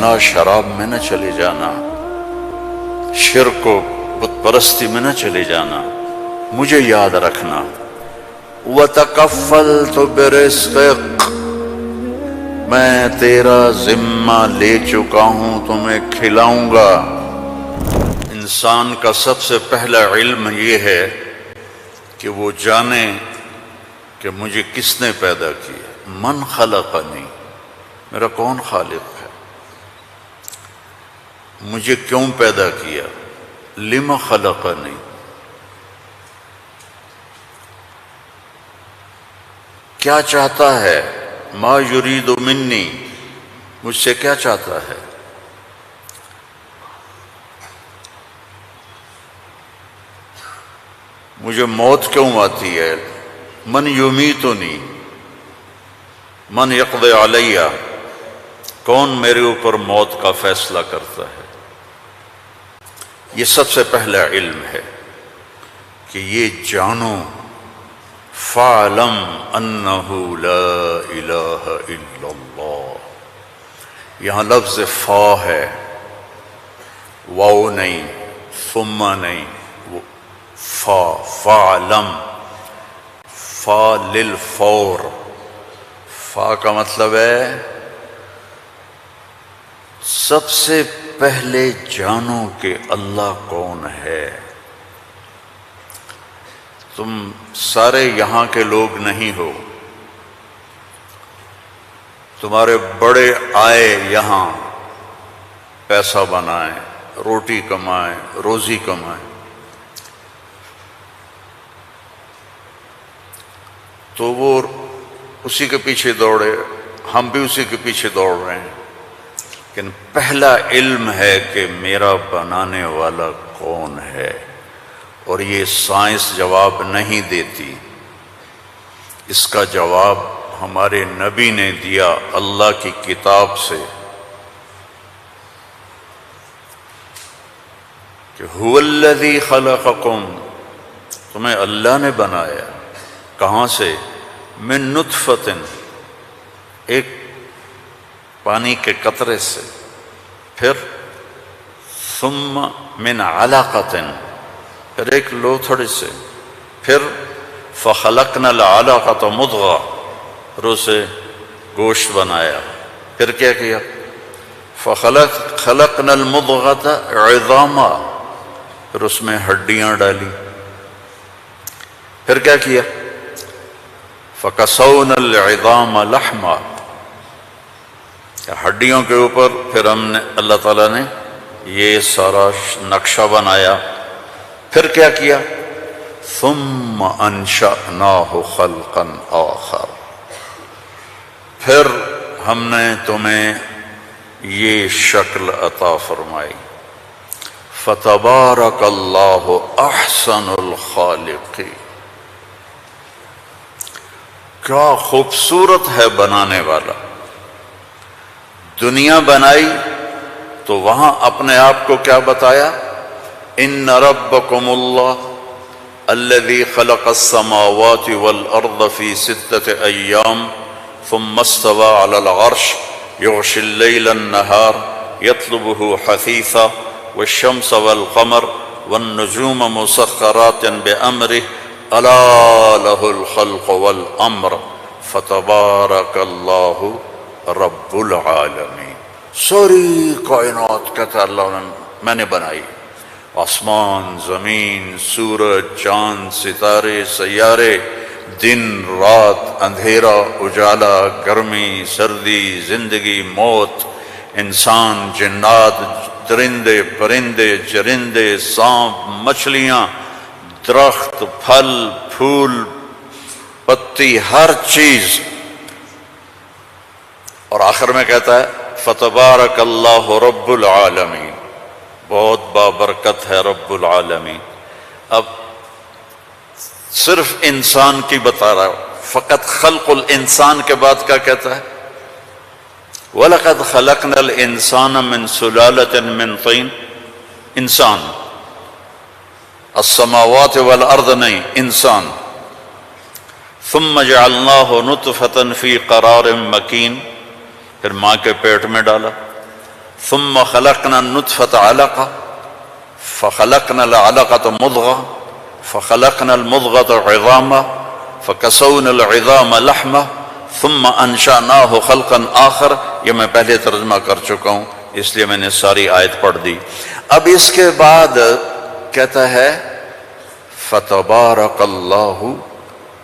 زنا شراب میں نہ چلے جانا، شرک و بت پرستی میں نہ چلے جانا، مجھے یاد رکھنا۔ وَتَكَفَّلْتُ بِرِزْقِكَ، میں تیرا ذمہ لے چکا ہوں، تمہیں کھلاؤں گا۔ انسان کا سب سے پہلا علم یہ ہے کہ وہ جانے کہ مجھے کس نے پیدا کیا۔ من خلقنی، میرا کون خالق ہے، مجھے کیوں پیدا کیا، لم خلقنی، کیا چاہتا ہے، ما یرید منی، مجھ سے کیا چاہتا ہے۔ مجھے موت کیوں آتی ہے، من یمیتنی، من یقضی علیہ، کون میرے اوپر موت کا فیصلہ کرتا ہے۔ یہ سب سے پہلا علم ہے کہ یہ جانو، فَاعْلَمْ أَنَّهُ لَا إِلَٰهَ إِلَّا اللَّهُ، یہاں لفظ فا ہے، واو نہیں، ثم نہیں، فا، فَاعْلَمْ، فا للفور، فا کا مطلب ہے سب سے پہلے جانو کہ اللہ کون ہے۔ تم سارے یہاں کے لوگ نہیں ہو، تمہارے بڑے آئے یہاں پیسہ بنائیں، روٹی کمائیں، روزی کمائیں، تو وہ اسی کے پیچھے دوڑے، ہم بھی اسی کے پیچھے دوڑ رہے ہیں، لیکن پہلا علم ہے کہ میرا بنانے والا کون ہے۔ اور یہ سائنس جواب نہیں دیتی، اس کا جواب ہمارے نبی نے دیا اللہ کی کتاب سے، کہ هو الذی خلقکم، تمہیں اللہ نے بنایا، کہاں سے، من نطفۃ، ایک پانی کے قطرے سے، پھر ثم من علقۃ، پھر ایک لوتھڑی سے، پھر فخلقنا العلقۃ مضغہ، پھر اسے گوشت بنایا، پھر کیا کیا، خلقنا المضغۃ عظاما، پھر اس میں ہڈیاں ڈالی، پھر کیا کیا، فَكَسَوْنَا الْعِظَامَ لَحْمًا، ہڈیوں کے اوپر پھر ہم نے، اللہ تعالیٰ نے یہ سارا نقشہ بنایا، پھر کیا کیا، ثُمَّ أَنشَأْنَاهُ خَلْقًا آخر، پھر ہم نے تمہیں یہ شکل عطا فرمائی۔ فَتَبَارَكَ اللَّهُ أَحْسَنُ الْخَالِقِينَ، کیا خوبصورت ہے بنانے والا۔ دنیا بنائی تو وہاں اپنے آپ کو کیا بتایا، ان ربکم اللہ الذی خلق السماوات والارض فی 6 ایام ثم استوى علی العرش یغشی اللیل النہار یطلبہ حثیثا والشمس والقمر والنجوم مسخرات بأمرہ الا لہ الخلق والامر فتبارک اللہ رب العالمین۔ ساری کائنات کہتا ہے اللہ نے میں نے بنائی، آسمان، زمین، سورج، چاند، ستارے، سیارے، دن، رات، اندھیرا، اجالا، گرمی، سردی، زندگی، موت، انسان، جنات، درندے، پرندے، چرندے، سانپ، مچھلیاں، درخت، پھل، پھول، پتی، ہر چیز، اور آخر میں کہتا ہے فتبارک اللہ رب العالمین، بہت بابرکت ہے رب العالمین۔ اب صرف انسان کی بتا رہا فقط خلق الانسان کے بعد کیا کہتا ہے، وَلَقَدْ خَلَقْنَا الْإِنسَانَ مِنْ سُلَالَةٍ مِّن طِينٍ، انسان، السماوات والارض نہیں، انسان، ثم جعلناه نطفة فی قرار مکین، پھر ماں کے پیٹ میں ڈالا، ثم خلقنا النطفة علقة فخلقنا العلقة مضغة فخلقنا المضغة عظاما فكسونا العظام لحمة ثم انشأناه خلقا آخر. یہ میں پہلے ترجمہ کر چکا ہوں اس لیے میں نے ساری آیت پڑھ دی. اب اس کے بعد کہتا ہے فتبارک اللہ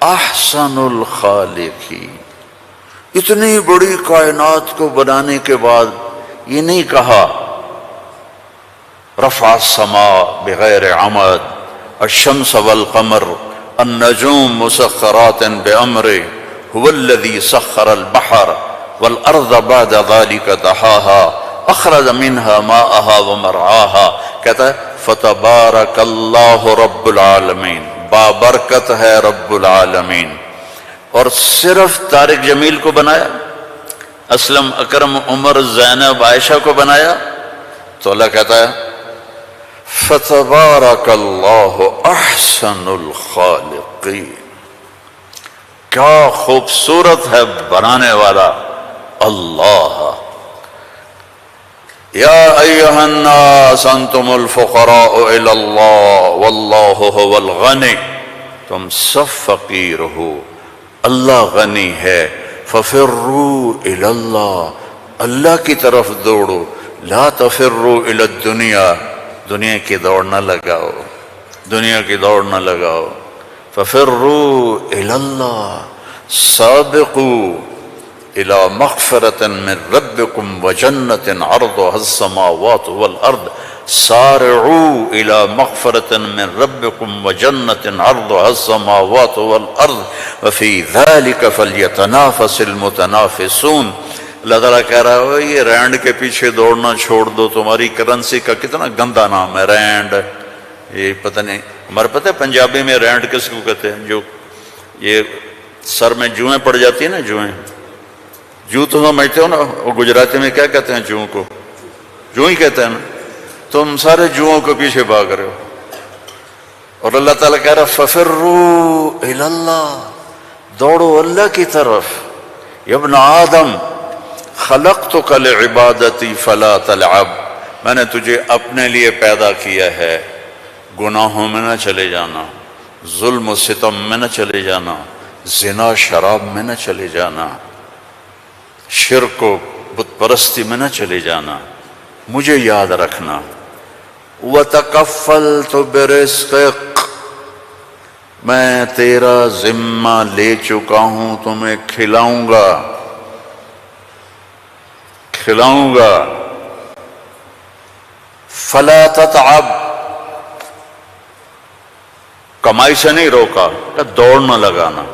احسن الخالقین. اتنی بڑی کائنات کو بنانے کے بعد یہ نہیں کہا رفع السماء بغیر عمد الشمس والقمر النجوم مسخرات بأمره هو الذي سخر البحر والأرض بعد ذلك دحاها أخرج منها ماءها ومرعاها. کہتا ہے فتبارک اللہ رب العالمین، بابرکت ہے رب العالمین. اور صرف طارق جمیل کو بنایا، اسلم اکرم عمر زینب عائشہ کو بنایا؟ تو اللہ کہتا ہے فتبارک اللہ احسن الخالقین. کیا خوبصورت ہے بنانے والا اللہ. یا ایہا الناس انتم الفقراء الی اللہ واللہ هو الغنی. تم سب فقیر ہو، اللہ غنی ہے. ففروا الی اللہ، اللہ کی طرف دوڑو. لا تفروا الی الدنیا، دنیا کی دوڑ نہ لگاؤ، دنیا کی دوڑ نہ لگاؤ. ففروا الی اللہ سابقوا الى مغفرة من ربكم وجنة عرضها السماوات والارض. سارعوا الى مغفرة من ربكم وجنة عرضها السماوات والارض وفي ذلك فليتنافس المتنافسون. اللہ تعالیٰ کہہ رہا ہے یہ رینڈ کے پیچھے دوڑنا چھوڑ دو. تمہاری کرنسی کا کتنا گندا نام ہے رینڈ. یہ پتہ نہیں، ہمارے پتہ ہے پنجابی میں رینڈ کس کو کہتے ہیں؟ جو یہ سر میں جوئیں پڑ جاتی ہیں نا، جوئیں، جو تو سمجھتے ہو نا، وہ گجراتی میں کیا کہتے ہیں جوؤں کو؟ جو ہی کہتے ہیں نا. تم سارے جوؤں کے پیچھے بھاگ رہے ہو. اور اللہ تعالیٰ کہہ رہا ففروا الی اللہ، دوڑو اللہ کی طرف. یا ابن آدم خلقتک لعبادتی فلا تلعب. میں نے تجھے اپنے لیے پیدا کیا ہے، گناہوں میں نہ چلے جانا، ظلم و ستم میں نہ چلے جانا، زنا شراب میں نہ چلے جانا، شرک و بت پرستی میں نہ چلے جانا. مجھے یاد رکھنا. وَتَكَفَّلْتُ بِرِزْقِكَ، میں تیرا ذمہ لے چکا ہوں، تمہیں کھلاؤں گا، کھلاؤں گا. فَلَا تَتْعَبْ، کمائی سے نہیں روکا، دوڑ نہ لگانا،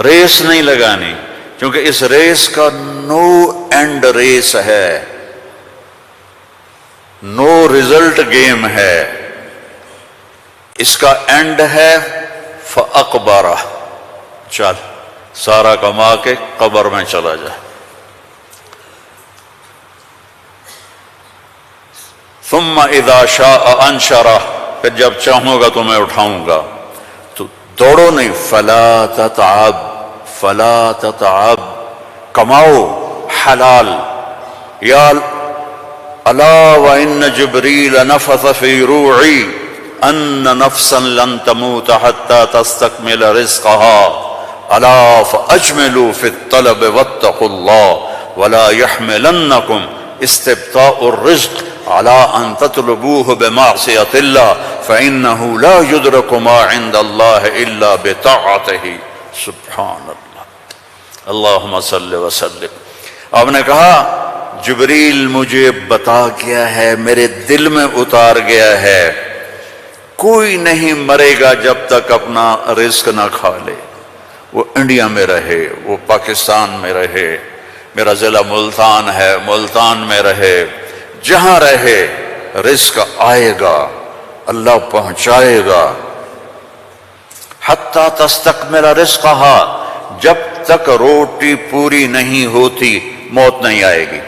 ریس نہیں لگانی، کیونکہ اس ریس کا نو اینڈ ریس ہے، نو ریزلٹ گیم ہے. اس کا اینڈ ہے فَأَقْبَرَ، چل سارا کما کے قبر میں چلا جا. ثم اذا شاء انشرہ، پھر جب چاہوں گا تو میں اٹھاؤں گا. تو دوڑو نہیں. فلا تتعب، فلا تتعب، کماؤ حلال. یا الا وان جبریل نفث فی روعی ان نفسا لن تموت حتى تستكمل رزقها الا فاجملوا في الطلب واتقوا الله ولا يحملنكم استبطاء الرزق على ان تطلبوه بمعصية الله فانه لا يدرك ما عند الله الا بطاعته. سبحان اللہ، اللہم صلی وسلم. آپ نے کہا جبریل مجھے بتا گیا ہے، میرے دل میں اتار گیا ہے، کوئی نہیں مرے گا جب تک اپنا رزق نہ کھا لے. وہ انڈیا میں رہے، وہ پاکستان میں رہے، میرا ضلع ملتان ہے، ملتان میں رہے، جہاں رہے رزق آئے گا، اللہ پہنچائے گا. حتی تستکمل رزقہا، جب تک روٹی پوری نہیں ہوتی موت نہیں آئے گی.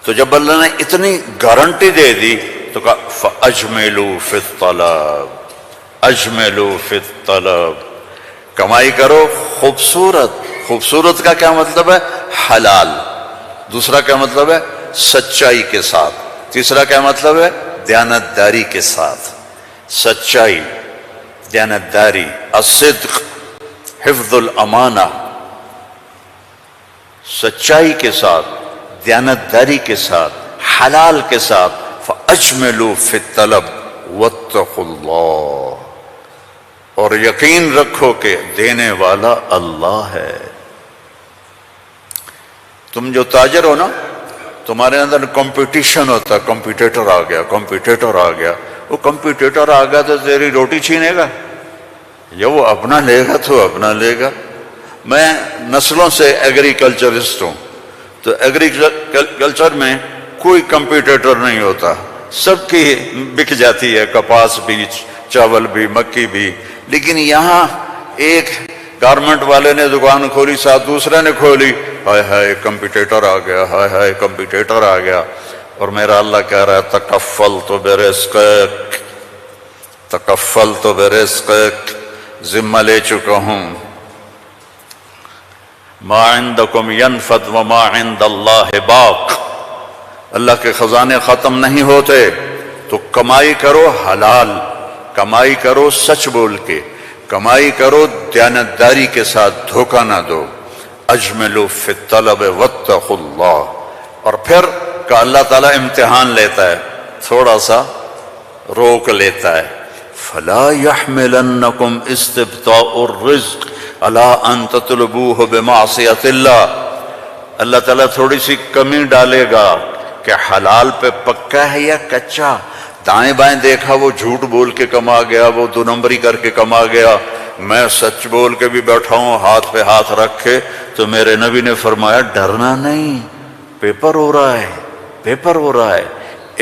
تو جب اللہ نے اتنی گارنٹی دے دی تو کہا فَأَجْمِلُوا فِي الطَّلَبِ، اجملوا فی الطلب، کمائی کرو خوبصورت. خوبصورت کا کیا مطلب ہے؟ حلال. دوسرا کیا مطلب ہے؟ سچائی کے ساتھ. تیسرا کیا مطلب ہے؟ دیانتداری کے ساتھ. سچائی، دیانتداری، الصدق، حفظ الامانہ، سچائی کے ساتھ، دیانتداری کے ساتھ، حلال کے ساتھ. فَأَجْمِلُوا فِي الطَّلَبِ وَاتَّقُوا اللَّهَ، اور یقین رکھو کہ دینے والا اللہ ہے. تم جو تاجر ہو نا، تمہارے اندر کمپٹیشن ہوتا ہے، کمپیٹیٹر آ گیا، کمپیٹیٹر آ گیا. وہ کمپیٹیٹر آ گیا تو تیری روٹی چھینے گا، یا وہ اپنا لے گا تو اپنا لے گا. میں نسلوں سے ایگریکلچرسٹ ہوں، تو ایگریکلچر میں کوئی کمپیٹیٹر نہیں ہوتا، سب کی بک جاتی ہے، کپاس بھی، چاول بھی، مکی بھی. لیکن یہاں ایک گارمنٹ والے نے دکان کھولی، ساتھ دوسرے نے کھولی، ہائے ہائے کمپیٹیٹر آ گیا، ہائے ہائے کمپیٹیٹر آ گیا. اور میرا اللہ کہہ رہا ہے تکفلت برزقک، تکفلت برزقک، ذمہ لے چکا ہوں. ما عندکم ینفد وما عند اللہ باق، اللہ کے خزانے ختم نہیں ہوتے. تو کمائی کرو حلال، کمائی کرو سچ بول کے، کمائی کرو دیانتداری کے ساتھ، دھوکہ نہ دو. اجملوا فی الطلب واتقوا اللہ. اور پھر کہ اللہ تعالیٰ امتحان لیتا ہے، تھوڑا سا روک لیتا ہے. فلا يحملنکم استبطاء الرزق علی ان تطلبوہ بمعصیت اللہ. اللہ تعالیٰ تھوڑی سی کمی ڈالے گا کہ حلال پہ پکا ہے یا کچا. دائیں بائیں دیکھا وہ جھوٹ بول کے کما گیا، وہ دو نمبری کر کے کما گیا، میں سچ بول کے بھی بیٹھا ہوں ہاتھ پہ ہاتھ رکھ کے. تو میرے نبی نے فرمایا ڈرنا نہیں، پیپر ہو رہا ہے، پیپر ہو رہا ہے.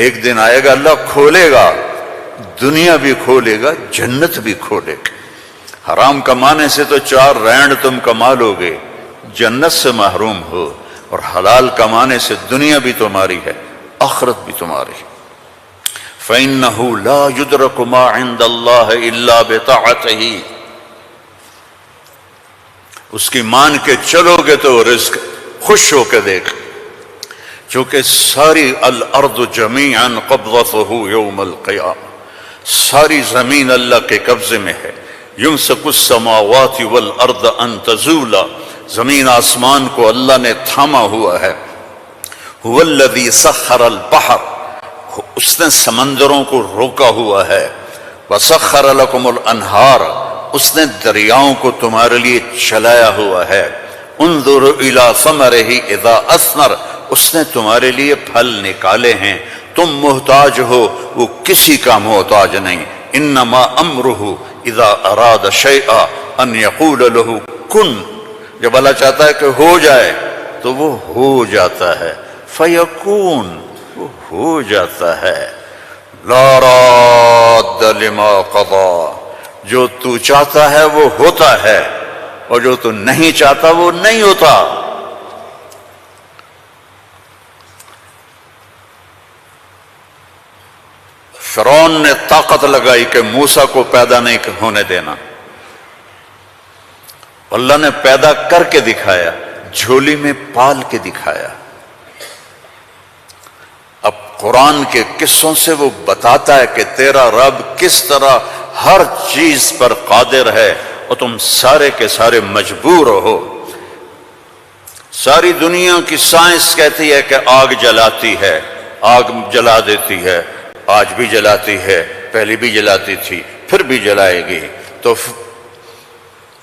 ایک دن آئے گا اللہ کھولے گا، دنیا بھی کھولے گا، جنت بھی کھولے گا. حرام کمانے سے تو 4 رینڈ تم کما لو گے، جنت سے محروم ہو. اور حلال کمانے سے دنیا بھی تمہاری ہے، آخرت بھی تمہاری ہے. فَإِنَّهُ لَا يُدْرَكُ مَا عِندَ اللَّهِ إِلَّا بِطَاعَتِهِ. اس کی مان کے چلو گے تو رزق خوش ہو کے دیکھ. چونکہ ساری الارض جمیعا قبضته یوم القیامہ، ساری زمین اللہ کے قبضے میں ہے. یمسک السماوات والارض ان تزولا، زمین آسمان کو اللہ نے تھاما ہوا ہے. هو الذی سخر البحر، اس نے سمندروں کو روکا ہوا ہے. وسخر لکم الانہار، اس نے دریاؤں کو تمہارے لیے چلایا ہوا ہے. انظر الی ثمرہ اذا اثمر، اس نے تمہارے لیے پھل نکالے ہیں. تم محتاج ہو، وہ کسی کا محتاج نہیں. انما امرہ اذا اراد شیئا ان یقول له کن، جب اللہ چاہتا ہے کہ ہو جائے تو وہ ہو جاتا ہے. فیکون، وہ ہو جاتا ہے. لا راد لما قضا، جو تو چاہتا ہے وہ ہوتا ہے، اور جو تو نہیں چاہتا وہ نہیں ہوتا. فرعون نے طاقت لگائی کہ موسیٰ کو پیدا نہیں ہونے دینا. اللہ نے پیدا کر کے دکھایا، جھولی میں پال کے دکھایا. اب قرآن کے قصوں سے وہ بتاتا ہے کہ تیرا رب کس طرح ہر چیز پر قادر ہے، اور تم سارے کے سارے مجبور ہو. ساری دنیا کی سائنس کہتی ہے کہ آگ جلاتی ہے، آگ جلا دیتی ہے، آج بھی جلاتی ہے، پہلے بھی جلاتی تھی، پھر بھی جلائے گی. تو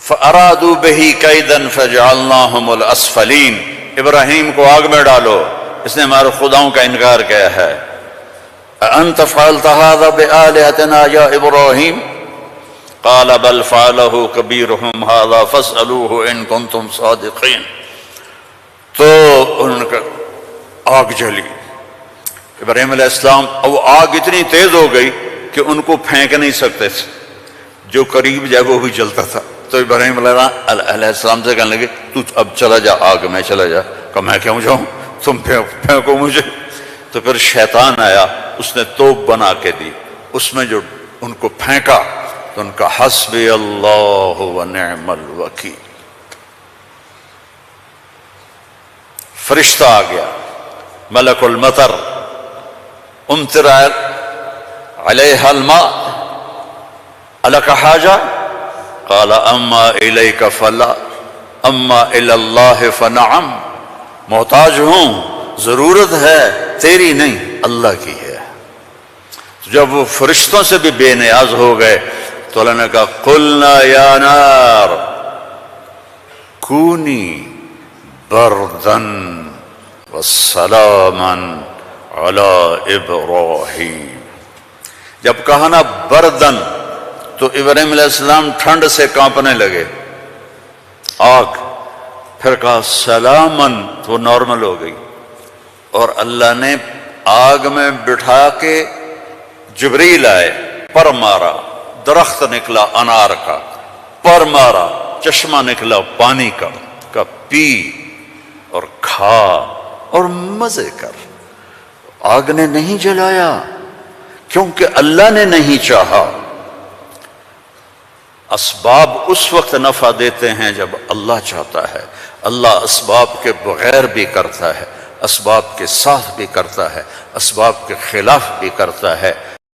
فَأَرَادُوا بِهِ كَيْدًا فَجَعَلْنَاهُمُ الْأَسْفَلِينَ، ابراہیم کو آگ میں ڈالو، اس نے ہمارے خداؤں کا انکار کیا ہے. أَأَنْتَ فَعَلْتَ هَذَا بِآلِهَتِنَا يَا إِبْرَاهِيمُ قَالَ بَلْ فَعَلَهُ كَبِيرُهُمْ هَذَا فَاسْأَلُوهُ إِن كُنتُمْ صَادِقِينَ. تو ان کا آگ جلی. ابراہیم علیہ السلام، وہ آگ اتنی تیز ہو گئی کہ ان کو پھینک نہیں سکتے تھے، جو قریب جائے وہ بھی جلتا تھا. تو ابراہیم علیہ السلام سے کہنے لگے تو اب چلا جا آگ میں، چلا جا. کہ میں کیوں جاؤں، تم پھینکو مجھے. تو پھر شیطان آیا، اس نے توپ بنا کے دی، اس میں جو ان کو پھینکا تو ان کا حسبی اللہ ونعم الوکیل، فرشتہ آ گیا. ملک المطر امطر علیہ الماء الک حاجہ قال اما الیک فلا اما الی اللہ فنعم، محتاج ہوں، ضرورت ہے تیری نہیں اللہ کی ہے۔ جب وہ فرشتوں سے بھی بے نیاز ہو گئے تو اللہ نے کہا قلنا یا نار کونی بردن وسلاما علی ابراہیم۔ جب کہا نا بردن تو ابراہیم علیہ السلام ٹھنڈ سے کانپنے لگے، آگ، پھر کہا سلامن تو نارمل ہو گئی، اور اللہ نے آگ میں بٹھا کے جبریل آئے، پر مارا، درخت نکلا انار کا، پر مارا، چشمہ نکلا پانی کا پی اور کھا اور مزے کر۔ آگ نے نہیں جلایا کیونکہ اللہ نے نہیں چاہا۔ اسباب اس وقت نفع دیتے ہیں جب اللہ چاہتا ہے۔ اللہ اسباب کے بغیر بھی کرتا ہے، اسباب کے ساتھ بھی کرتا ہے، اسباب کے خلاف بھی کرتا ہے۔